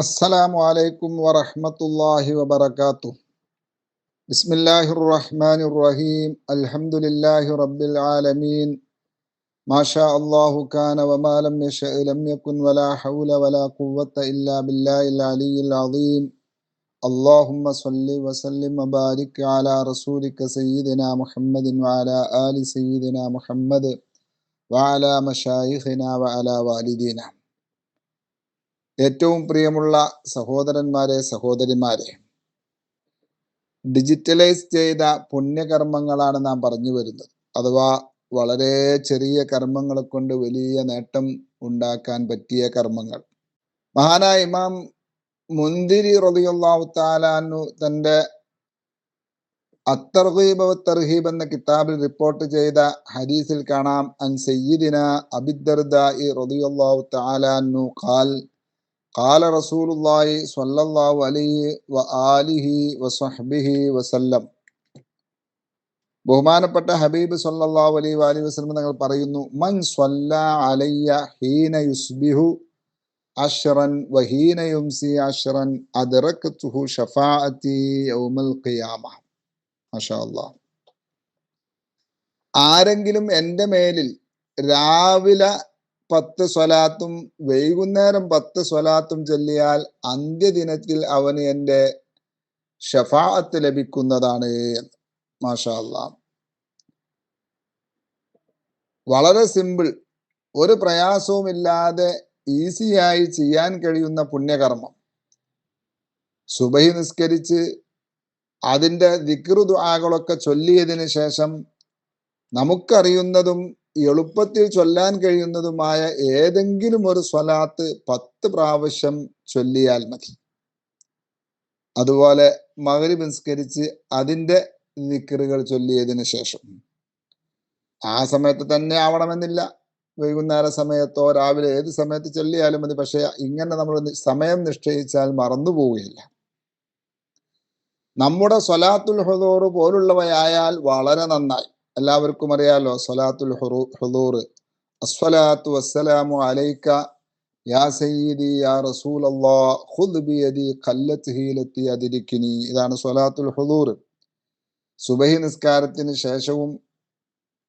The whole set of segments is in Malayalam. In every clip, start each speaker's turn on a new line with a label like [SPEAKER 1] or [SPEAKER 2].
[SPEAKER 1] അസ്സലാമു അലൈക്കും വറഹ്മത്തുള്ളാഹി വബറകാതുഹു. ബിസ്മില്ലാഹിർ റഹ്മാനിർ റഹീം. അൽഹംദുലില്ലാഹി റബ്ബിൽ ആലമീൻ. മാഷാ അല്ലാഹു കാന വമാ ലം യശഅ ലം യകുൻ വലാ ഹൗല വലാ ഖുവ്വത ഇല്ലാ ബില്ലാഹിൽ അലിയിൽ അദീം. അല്ലാഹുമ്മ സ്വല്ലി വസല്ലിം വബാരിക് അലാ റസൂലിക സയ്യിദിനാ മുഹമ്മദിൻ വഅലാ ആലി സയ്യിദിനാ മുഹമ്മദ് വഅലാ മശായിഖിനാ വഅലാ വാലിദീന. ഏറ്റവും പ്രിയമുള്ള സഹോദരന്മാരെ, സഹോദരിമാരെ, ഡിജിറ്റലൈസ് ചെയ്ത പുണ്യകർമ്മങ്ങളാണ് നാം പറഞ്ഞു വരുന്നത്. അഥവാ വളരെ ചെറിയ കർമ്മങ്ങളെ കൊണ്ട് വലിയ നേട്ടം ഉണ്ടാക്കാൻ പറ്റിയ കർമ്മങ്ങൾ. മഹാനായ ഇമാം മുൻദിരി റളിയല്ലാഹു തആല അൻഹു തന്റെ അത്തർഗീബ് വത്തർഹീബ് എന്ന കിതാബിൽ റിപ്പോർട്ട് ചെയ്ത ഹദീസിൽ കാണാം, അൻ സയ്യിദിന അബിദ്ദർദാഇ റളിയല്ലാഹു തആല അൻഹു ഖാൽ ഖാല റസൂലുള്ളാഹി സ്വല്ലല്ലാഹു അലൈഹി വആലിഹി വസഹ്ബിഹി വസല്ലം. ബഹുമാനപ്പെട്ട ഹബീബ് സ്വല്ലല്ലാഹു അലൈഹി വആലിഹി വസല്ലം തങ്ങൾ പറയുന്നു, മൻ സ്വല്ലാ അലയ്യ ഹീന യുസ്ബിഹു അശ്റൻ വഹീന യുംസി അശ്റൻ അദ്റകതുഹു ശഫാഅത്തി യൗമൽ ഖിയാമ. മാഷാ അല്ലാഹ്. ആരെങ്കിലും എൻ്റെ മേലിൽ രാവിലെ 10 സ്വലാത്തും വൈകുന്നേരം 10 സ്വലാത്തും ചൊല്ലിയാൽ അന്ത്യദിനത്തിൽ അവന് എൻ്റെ ഷഫാഅത്ത് ലഭിക്കുന്നതാണ്. മാഷാ അല്ലാഹ്. വളരെ സിമ്പിൾ, ഒരു പ്രയാസവുമില്ലാതെ ഈസിയായി ചെയ്യാൻ കഴിയുന്ന പുണ്യകർമ്മം. സുബഹി നിസ്കരിച്ച് അതിൻ്റെ ദിക്റ് ദുആകളൊക്കെ ചൊല്ലിയതിന് ശേഷം നമുക്കറിയുന്നതും എളുപ്പത്തിൽ ചൊല്ലാൻ കഴിയുന്നതുമായ ഏതെങ്കിലും ഒരു സ്വലാത്ത് 10 പ്രാവശ്യം ചൊല്ലിയാൽ മതി. അതുപോലെ മഗ്രിബ് നിസ്കരിച്ച് അതിൻ്റെ ദിക്റുകൾ ചൊല്ലിയതിന് ശേഷം, ആ സമയത്ത് തന്നെ ആവണമെന്നില്ല, വൈകുന്നേര സമയത്തോ രാവിലെ ഏത് സമയത്ത് ചൊല്ലിയാലും മതി. പക്ഷേ ഇങ്ങനെ നമ്മൾ സമയം നിശ്ചയിച്ചാൽ മറന്നു പോവുകയില്ല. നമ്മുടെ സ്വലാത്തുൽ ഹുദൂർ പോലുള്ളവയായാൽ വളരെ നന്നായി. എല്ലാവർക്കും അറിയാലോ സ്വലാത്തുൽ ഹുദൂർ. അസ്സലാത്തു വസ്സലാമു അലൈക യാ സയ്യിദി യാ റസൂലല്ലാഹ് ഖുദ് ബിയദി ഖല്ലത് ഹീലത്തി അദ്രിക്നി. ഇതാണ് സ്വലാത്തുൽ ഹുദൂർ. സുബഹി നിസ്കാരത്തിന് ശേഷവും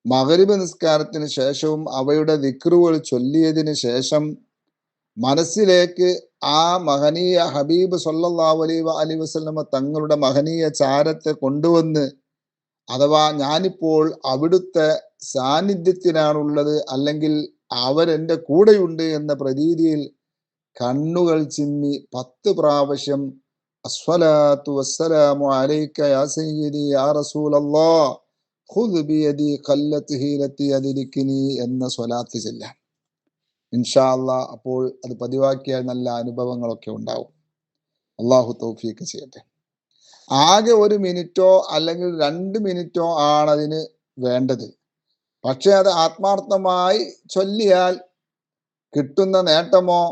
[SPEAKER 1] മഗ്രിബ് നിസ്കാരത്തിന് ശേഷവും അവയുടെ ദിക്റുകൾ ചൊല്ലിയതിന് ശേഷം മനസ്സിലേക്ക് ആ മഹനീയ ഹബീബ് സ്വല്ലല്ലാഹു അലൈഹി വസല്ലമ തങ്ങളുടെ മഹനീയ ചാരത്തെ കൊണ്ടുവന്ന്, അഥവാ ഞാനിപ്പോൾ അവിടുത്തെ സാന്നിധ്യത്തിലാണുള്ളത്, അല്ലെങ്കിൽ അവരെൻ്റെ കൂടെയുണ്ട് എന്ന പ്രതീതിയിൽ കണ്ണുകൾ ചിമ്മി 10 പ്രാവശ്യം അസ്സലാത്തു വസ്സലാമു അലൈക യാ സയ്യിദി യാ റസൂലല്ലാഹ് ഖുദ് ബിയദി ഖല്ലത് ഹീലത്തി അദ്രിക്നി എന്ന സ്വലാത്ത് ചൊല്ലാം. ഇൻഷാ അല്ലാഹ് അപ്പോൾ അത് പതിവാക്കിയാൽ നല്ല അനുഭവങ്ങളൊക്കെ ഉണ്ടാവും. അള്ളാഹു തൗഫീഖ് ചെയ്യട്ടെ. ആകെ 1 മിനിറ്റോ അല്ലെങ്കിൽ 2 മിനിറ്റോ ആണതിന് വേണ്ടത്. പക്ഷെ അത് ആത്മാർത്ഥമായി ചൊല്ലിയാൽ കിട്ടുന്ന നേട്ടമോ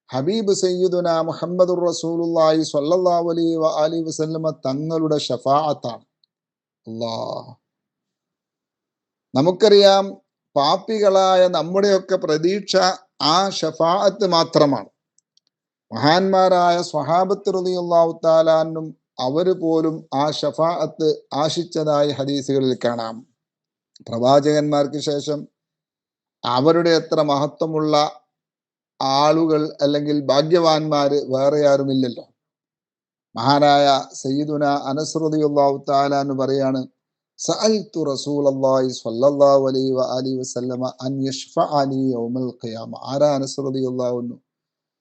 [SPEAKER 1] ഹബീബ് സയ്യിദുന മുഹമ്മദുർ റസൂലുള്ളാഹി സ്വല്ലല്ലാഹു അലൈഹി വസല്ലമ തങ്ങളുടെ ഷഫാഅത്താണ്. അല്ലാഹ്. നമുക്കറിയാം, പാപികളായ നമ്മുടെയൊക്കെ പ്രതീക്ഷ ആ ഷഫാഅത്ത് മാത്രമാണ്. മഹാന്മാരായ സ്വഹാബത്ത് റളിയല്ലാഹു തആല അൻഹും അവര് പോലും ആ ഷഫാഅത്ത് ആശിച്ചതായി ഹദീസുകളിൽ കാണാം. പ്രവാചകന്മാർക്ക് ശേഷം അവരുടെ എത്ര മഹത്വമുള്ള ആളുകൾ അല്ലെങ്കിൽ ഭാഗ്യവാന്മാര് വേറെ ആരുമില്ലല്ലോ. മഹാനായ സയ്യിദുന അനസ് റളിയല്ലാഹു തആല അൻഹു പറയാണ്, സഅൽതു റസൂലല്ലാഹി സ്വല്ലല്ലാഹു അലൈഹി വസല്ലമ അൻ യശ്ഫഅ ലി യൗമൽ ഖിയാമ. ആരാ അനസ് റളിയല്ലാഹു അൻഹു?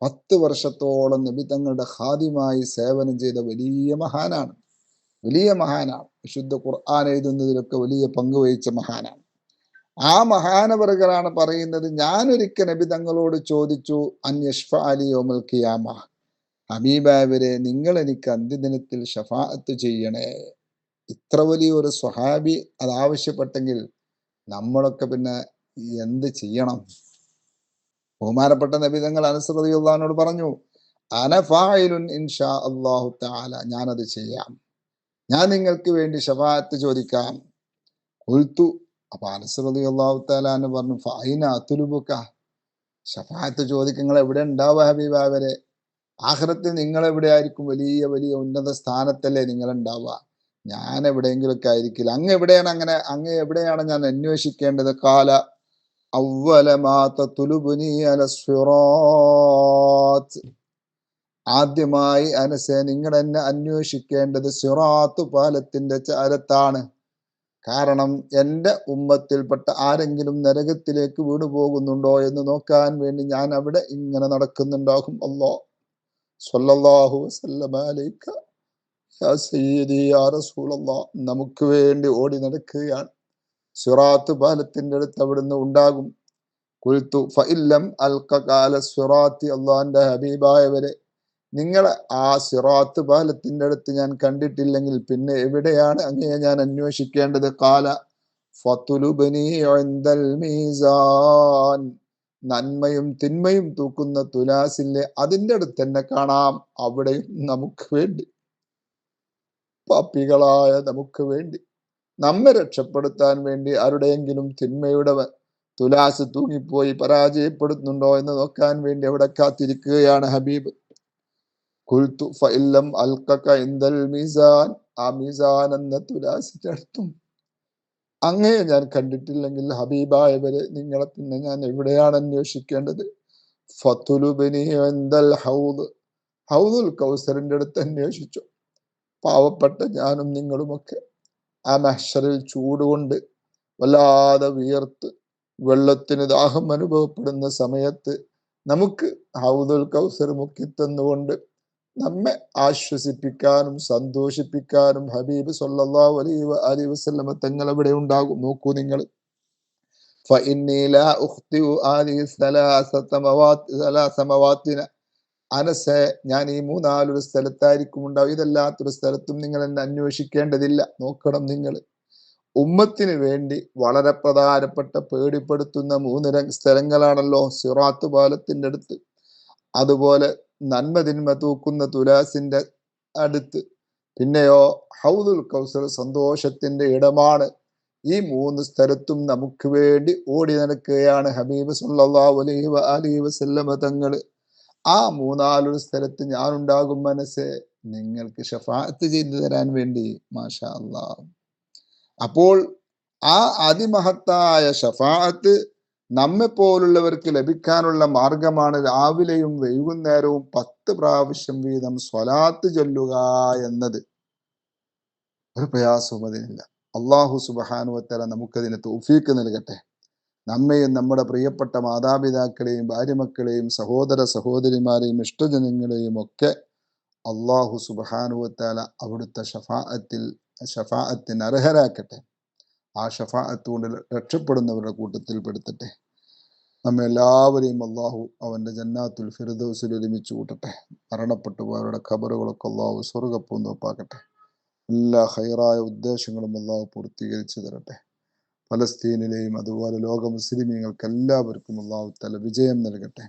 [SPEAKER 1] 10 വർഷത്തോളം നബി തങ്ങളുടെ ഖാദിമായി സേവനം ചെയ്ത വലിയ മഹാനാണ്. വിശുദ്ധ ഖുർആൻ എഴുതുന്നതിലൊക്കെ വലിയ പങ്ക് വഹിച്ച മഹാനാണ്. ആ മഹാനവറുകളാണ് പറയുന്നത്, ഞാനൊരിക്കൽ നബി തങ്ങളോട് ചോദിച്ചു, അൻ യശ്ഫഅ ലി യൗമൽ ഖിയാമ, ഹബീബായവരെ നിങ്ങൾ എനിക്ക് അന്ത്യദിനത്തിൽ ഷഫാഅത്ത് ചെയ്യണേ. ഇത്ര വലിയൊരു സ്വഹാബി അത് ആവശ്യപ്പെട്ടെങ്കിൽ നമ്മളൊക്കെ പിന്നെ എന്ത് ചെയ്യണം? ബഹുമാനപ്പെട്ട നബി തങ്ങൾ അനസ് റളിയല്ലാഹു അൻഹുവോട് പറഞ്ഞു, അന ഫായിലുൻ ഇൻഷാ അല്ലാഹു തആല, ഞാനത് ചെയ്യാം, ഞാൻ നിങ്ങൾക്ക് വേണ്ടി ഷഫാഅത്ത് ചോദിക്കാം. ഖുൽതു, അപ്പൊ അനസ് റളിയല്ലാഹു തആല അൻഹു പറഞ്ഞു, ഫഅൈന അത്ലുബുക, ഷഫാഅത്ത് ചോദിക്കുക എവിടെ ഉണ്ടാവുക ഹബീബാവരെ? ആഖിറത്തിൽ നിങ്ങൾ എവിടെ ആയിരിക്കും? വലിയ വലിയ ഉന്നത സ്ഥാനത്തല്ലേ നിങ്ങൾ ഉണ്ടാവുക. ഞാൻ എവിടെയെങ്കിലുമൊക്കെ ആയിരിക്കില്ല. അങ്ങ് എവിടെയാണ് ഞാൻ അന്വേഷിക്കേണ്ടത്? കാല അവ്വലമാ തത്ലുബുനി അല സിറാത്ത്. ആദ്യമായി അനസെ നിങ്ങൾ എന്നെ അന്വേഷിക്കേണ്ടത് സിറാത്ത് പാലത്തിന്റെ ചാരത്താണ്. കാരണം എൻ്റെ ഉമ്മത്തിൽപ്പെട്ട ആരെങ്കിലും നരകത്തിലേക്ക് വീണു പോകുന്നുണ്ടോ എന്ന് നോക്കാൻ വേണ്ടി ഞാൻ അവിടെ ഇങ്ങനെ നടക്കുന്നുണ്ടാകും. സ്വല്ലല്ലാഹു വസല്ലമ അലൈക യാ സയ്യിദി യാ റസൂലല്ലാഹ്. നമുക്ക് വേണ്ടി ഓടി നടക്കുകയാണ്. സിറാത്ത് പാലത്തിന്റെ അടുത്ത് അവിടുന്ന് ഉണ്ടാകും. ഖുൽതു ഫഇല്ലം അൽഖക അല സിറാത്തി. അല്ലാഹുവിന്റെ ഹബീബായവരെ, നിങ്ങളെ ആ സിറാത്ത് പാലത്തിന്റെ അടുത്ത് ഞാൻ കണ്ടിട്ടില്ലെങ്കിൽ പിന്നെ എവിടെയാണ് അങ്ങയെ ഞാൻ അന്വേഷിക്കേണ്ടത്? ഖാല ഫതുലുബനി ഇൻദൽ മീസാൻ. നന്മയും തിന്മയും തൂക്കുന്ന തുലാസില്ലേ, അതിൻ്റെ അടുത്ത് തന്നെ കാണാം. അവിടെയും നമുക്ക് വേണ്ടി, പാപ്പികളായ നമുക്ക് വേണ്ടി, നമ്മെ രക്ഷപ്പെടുത്താൻ വേണ്ടി ആരുടെയെങ്കിലും തിന്മയുടെ തുലാസ് തൂങ്ങിപ്പോയി പരാജയപ്പെടുന്നുണ്ടോ എന്ന് നോക്കാൻ വേണ്ടി അവിടെ കാത്തിരിക്കുകയാണ് ഹബീബ്. ഖുൽതു ഫഇല്ലം അൽഖക ഇൻദൽ മീസാൻ. ആ മീസാൻ എന്ന തുലാസിന്റെ അടുത്തും അങ്ങയെ ഞാൻ കണ്ടിട്ടില്ലെങ്കിൽ ഹബീബായവരെ, നിങ്ങളെ പിന്നെ ഞാൻ എവിടെയാണ് അന്വേഷിക്കേണ്ടത്? ഫതുലുബനി ഇൻദൽ ഹൗദ്. ഹൗദുൽ കൗസറിന്റെ അടുത്ത് അന്വേഷിച്ചു. പാവപ്പെട്ട ഞാനും നിങ്ങളുമൊക്കെ ആ മഹ്ശറിൽ ചൂടുകൊണ്ട് വല്ലാതെ വിയർത്ത് വെള്ളത്തിന് ദാഹം അനുഭവപ്പെടുന്ന സമയത്ത് നമുക്ക് ഹൗദുൽ കൗസർ മുക്കിത്തന്നുകൊണ്ട് നമ്മെ ആശ്വസിപ്പിക്കാനും സന്തോഷിപ്പിക്കാനും ഹബീബ് സ്വല്ലല്ലാഹു അലൈഹി വസല്ലമ തങ്ങൾ അവിടെ ഉണ്ടാകും. നോക്കൂ നിങ്ങൾ. ഫഇന്നീ ലാ ഉഖ്തിഉ ഹാദിഹി സലാസ മവാത്തിന. അനസെ, ഞാൻ ഈ മൂന്നാലൊരു സ്ഥലത്തായിരിക്കും ഉണ്ടാവും. ഇതല്ലാത്തൊരു സ്ഥലത്തും നിങ്ങൾ എന്നെ അന്വേഷിക്കേണ്ടതില്ല. നോക്കണം നിങ്ങൾ. ഉമ്മത്തിന് വേണ്ടി വളരെ പ്രധാനപ്പെട്ട പേടിപ്പെടുത്തുന്ന 3 സ്ഥലങ്ങളാണല്ലോ സിറാത്ത് പാലത്തിന്റെ അടുത്ത്, അതുപോലെ നന്മ തിന്മ തൂക്കുന്ന തുലാസിന്റെ അടുത്ത്, പിന്നെയോ ഹൗദുൽ കൗസർ സന്തോഷത്തിന്റെ ഇടമാണ്. ഈ 3 സ്ഥലത്തും നമുക്ക് വേണ്ടി ഓടി നടക്കുകയാണ് ഹബീബ് സ്വല്ലല്ലാഹു അലൈഹി വസല്ലമ തങ്ങൾ. ആ 3-4 സ്ഥലത്ത് ഞാനുണ്ടാകും. മനസ്സെ, നിങ്ങൾക്ക് ഷഫാഅത്ത് ചെയ്തു തരാൻ വേണ്ടി. മാഷാ അല്ലാഹ്. അപ്പോൾ ആ അതിമഹത്തായ ഷഫാഅത്ത് നമ്മെ പോലുള്ളവർക്ക് ലഭിക്കാനുള്ള മാർഗമാണ് രാവിലെയും വൈകുന്നേരവും 10 പ്രാവശ്യം വീതം സ്വലാത്ത് ചൊല്ലുക എന്നത്. ഒരു പ്രയാസവും അതിനില്ല. അല്ലാഹു സുബ്ഹാനഹു വ തആല നമുക്കതിന് തൗഫീക്ക് നൽകട്ടെ. നമ്മെയും നമ്മുടെ പ്രിയപ്പെട്ട മാതാപിതാക്കളെയും ഭാര്യമക്കളെയും സഹോദര സഹോദരിമാരെയും ഇഷ്ടജനങ്ങളെയും ഒക്കെ അല്ലാഹു സുബ്ഹാനഹു വ തആല അവിടുത്തെ ഷഫാഅത്തിന് അർഹരാക്കട്ടെ. ആ ഷഫാഅത്ത് കൊണ്ട് രക്ഷപ്പെടുന്നവരുടെ കൂട്ടത്തിൽ പെടുത്തട്ടെ. നമ്മെ എല്ലാവരെയും അല്ലാഹു അവൻ്റെ ജന്നാത്തുൽ ഫിർദൗസിൽ ഒരുമിച്ച് കൂട്ടട്ടെ. മരണപ്പെട്ടു പോയവരുടെ ഖബറുകളൊക്കെ അല്ലാഹു സ്വർഗ്ഗപ്പൂന്തോപ്പാക്കട്ടെ. എല്ലാ ഹൈറായ ഉദ്ദേശങ്ങളും അല്ലാഹു പൂർത്തീകരിച്ചു തരട്ടെ. ഫലസ്തീനിലെയും അതുപോലെ ലോക മുസ്ലിമീങ്ങൾക്ക് എല്ലാവർക്കും അല്ലാഹു തആല വിജയം നൽകട്ടെ.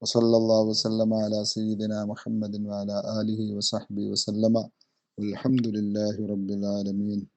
[SPEAKER 1] വസല്ലല്ലാഹു വസല്ലമ അലാ സയ്യിദിനാ മുഹമ്മദിൻ വഅലാ ആലിഹി വസഹ്ബിഹി വസല്ലമ. അൽഹംദുലില്ലാഹി റബ്ബിൽ ആലമീൻ.